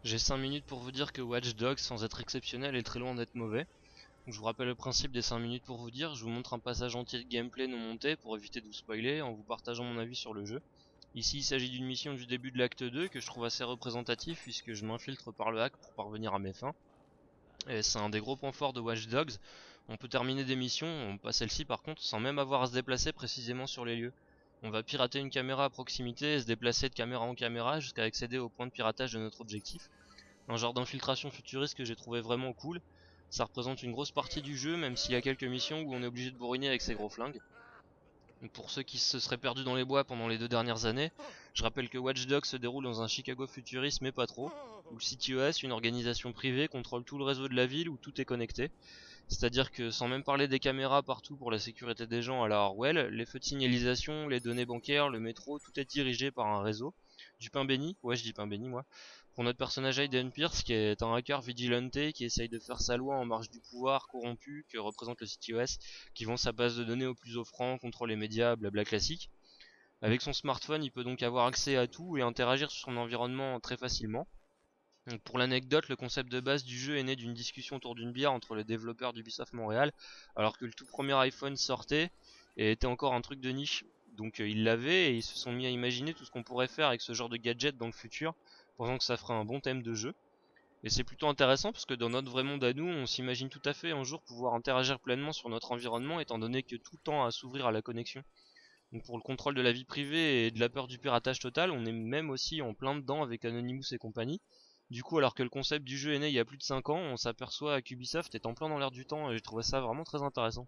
J'ai 5 minutes pour vous dire que Watch Dogs, sans être exceptionnel, est très loin d'être mauvais. Donc je vous rappelle le principe des 5 minutes pour vous dire, je vous montre un passage entier de gameplay non monté pour éviter de vous spoiler en vous partageant mon avis sur le jeu. Ici il s'agit d'une mission du début de l'acte 2 que je trouve assez représentatif puisque je m'infiltre par le hack pour parvenir à mes fins. Et c'est un des gros points forts de Watch Dogs, on peut terminer des missions, pas celle-ci par contre, sans même avoir à se déplacer précisément sur les lieux. On va pirater une caméra à proximité et se déplacer de caméra en caméra jusqu'à accéder au point de piratage de notre objectif. Un genre d'infiltration futuriste que j'ai trouvé vraiment cool. Ça représente une grosse partie du jeu, même s'il y a quelques missions où on est obligé de bourriner avec ses gros flingues. Donc pour ceux qui se seraient perdus dans les bois pendant les 2 dernières années, je rappelle que Watch Dogs se déroule dans un Chicago futuriste mais pas trop, où le CTOS, une organisation privée, contrôle tout le réseau de la ville où tout est connecté. C'est-à-dire que sans même parler des caméras partout pour la sécurité des gens à la Orwell, les feux de signalisation, les données bancaires, le métro, tout est dirigé par un réseau. Du pain béni, ouais je dis pain béni moi, pour notre personnage Aiden Pierce qui est un hacker vigilante qui essaye de faire sa loi en marge du pouvoir corrompu que représente le CTOS, qui vend sa base de données aux plus offrants, contrôle les médias, blabla classique. Avec son smartphone, il peut donc avoir accès à tout et interagir sur son environnement très facilement. Donc pour l'anecdote, le concept de base du jeu est né d'une discussion autour d'une bière entre les développeurs d'Ubisoft Montréal, alors que le tout premier iPhone sortait et était encore un truc de niche. Donc ils l'avaient et ils se sont mis à imaginer tout ce qu'on pourrait faire avec ce genre de gadget dans le futur, pensant que ça ferait un bon thème de jeu. Et c'est plutôt intéressant parce que dans notre vrai monde à nous, on s'imagine tout à fait un jour pouvoir interagir pleinement sur notre environnement étant donné que tout tend à s'ouvrir à la connexion. Donc pour le contrôle de la vie privée et de la peur du piratage total, on est même aussi en plein dedans avec Anonymous et compagnie. Du coup, alors que le concept du jeu est né il y a plus de 5 ans, on s'aperçoit qu'Ubisoft est en plein dans l'air du temps et j'ai trouvé ça vraiment très intéressant.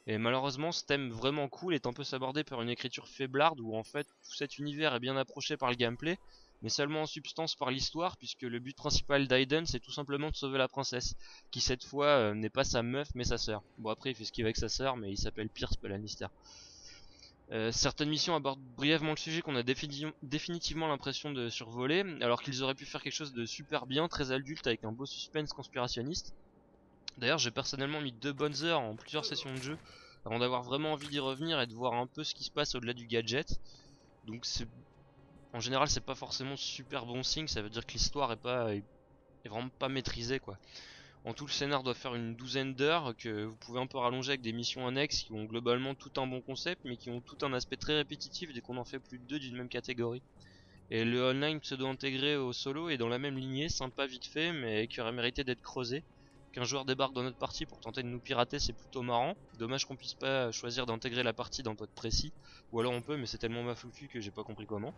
Et malheureusement, ce thème vraiment cool est un peu sabordé par une écriture faiblarde où en fait tout cet univers est bien approché par le gameplay, mais seulement en substance par l'histoire, puisque le but principal d'Aiden c'est tout simplement de sauver la princesse, qui cette fois n'est pas sa meuf mais sa sœur. Bon après il fait ce qu'il veut avec sa sœur, mais il s'appelle Pierce Lannister. Certaines missions abordent brièvement le sujet qu'on a définitivement l'impression de survoler, alors qu'ils auraient pu faire quelque chose de super bien, très adulte, avec un beau suspense conspirationniste. D'ailleurs, j'ai personnellement mis 2 bonnes heures en plusieurs sessions de jeu, avant d'avoir vraiment envie d'y revenir et de voir un peu ce qui se passe au-delà du gadget. Donc en général, c'est pas forcément super bon signe, ça veut dire que l'histoire est vraiment pas maîtrisée quoi. En tout, le scénar doit faire une douzaine d'heures que vous pouvez un peu rallonger avec des missions annexes qui ont globalement tout un bon concept mais qui ont tout un aspect très répétitif dès qu'on en fait plus de deux d'une même catégorie. Et le online pseudo intégré au solo est dans la même lignée, sympa vite fait mais qui aurait mérité d'être creusé. Qu'un joueur débarque dans notre partie pour tenter de nous pirater, c'est plutôt marrant. Dommage qu'on puisse pas choisir d'intégrer la partie d'un pote précis, ou alors on peut mais c'est tellement mafoufu que j'ai pas compris comment.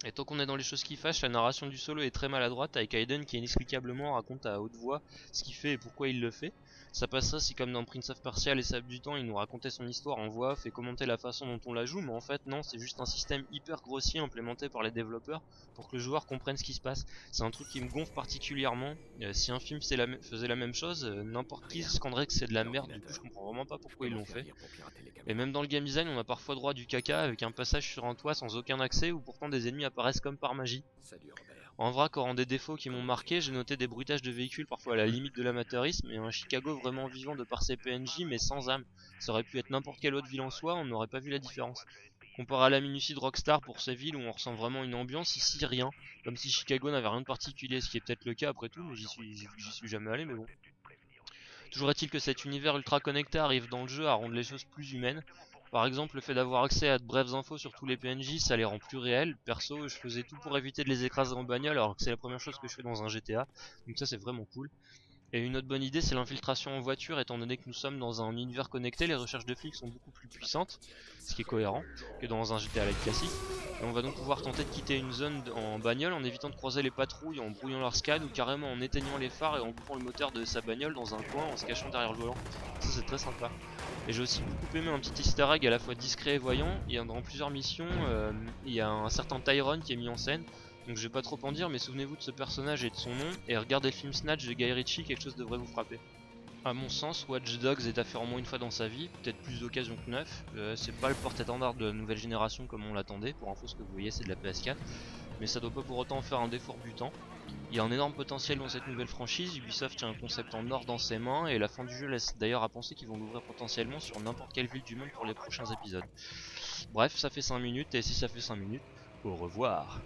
Et tant qu'on est dans les choses qui fâchent, la narration du solo est très maladroite avec Aiden qui inexplicablement raconte à haute voix ce qu'il fait et pourquoi il le fait. Ça passerait si comme dans Prince of Persia les sables du temps il nous racontait son histoire en voix off et commentait la façon dont on la joue, mais en fait non, c'est juste un système hyper grossier implémenté par les développeurs pour que le joueur comprenne ce qui se passe. C'est un truc qui me gonfle particulièrement. Si un film faisait la même chose, n'importe qui scanderait que c'est de la merde, du coup je comprends vraiment pas pourquoi ils l'ont fait. Et même dans le game design, on a parfois droit à du caca avec un passage sur un toit sans aucun accès où pourtant des ennemis apparaissent comme par magie. En vrac, en des défauts qui m'ont marqué, j'ai noté des bruitages de véhicules parfois à la limite de l'amateurisme et un Chicago vraiment vivant de par ses PNJ mais sans âme. Ça aurait pu être n'importe quelle autre ville en soi, on n'aurait pas vu la différence. Comparé à la minutie de Rockstar pour ces villes où on ressent vraiment une ambiance, ici rien. Comme si Chicago n'avait rien de particulier, ce qui est peut-être le cas après tout, mais j'y suis jamais allé, mais bon. Toujours est-il que cet univers ultra connecté arrive dans le jeu à rendre les choses plus humaines. Par exemple, le fait d'avoir accès à de brèves infos sur tous les PNJ, ça les rend plus réels. Perso, je faisais tout pour éviter de les écraser en bagnole alors que c'est la première chose que je fais dans un GTA. Donc ça c'est vraiment cool. Et une autre bonne idée, c'est l'infiltration en voiture, étant donné que nous sommes dans un univers connecté, les recherches de flics sont beaucoup plus puissantes, ce qui est cohérent, que dans un GTA Light classique. Et on va donc pouvoir tenter de quitter une zone en bagnole en évitant de croiser les patrouilles, en brouillant leur scan ou carrément en éteignant les phares et en coupant le moteur de sa bagnole dans un coin en se cachant derrière le volant. Ça c'est très sympa. Et j'ai aussi beaucoup aimé un petit easter egg à la fois discret et voyant. Il y a dans plusieurs missions, il y a un certain Tyrone qui est mis en scène. Donc je vais pas trop en dire, mais souvenez-vous de ce personnage et de son nom, et regardez le film Snatch de Guy Ritchie, quelque chose devrait vous frapper. A mon sens, Watch Dogs est à faire au moins une fois dans sa vie, peut-être plus d'occasions que neuf. C'est pas le porte-étendard de la nouvelle génération comme on l'attendait, pour info ce que vous voyez c'est de la PS4, mais ça doit pas pour autant en faire un défaut rebutant. Il y a un énorme potentiel dans cette nouvelle franchise, Ubisoft tient un concept en or dans ses mains, et la fin du jeu laisse d'ailleurs à penser qu'ils vont l'ouvrir potentiellement sur n'importe quelle ville du monde pour les prochains épisodes. Bref, ça fait 5 minutes, et si ça fait 5 minutes, au revoir.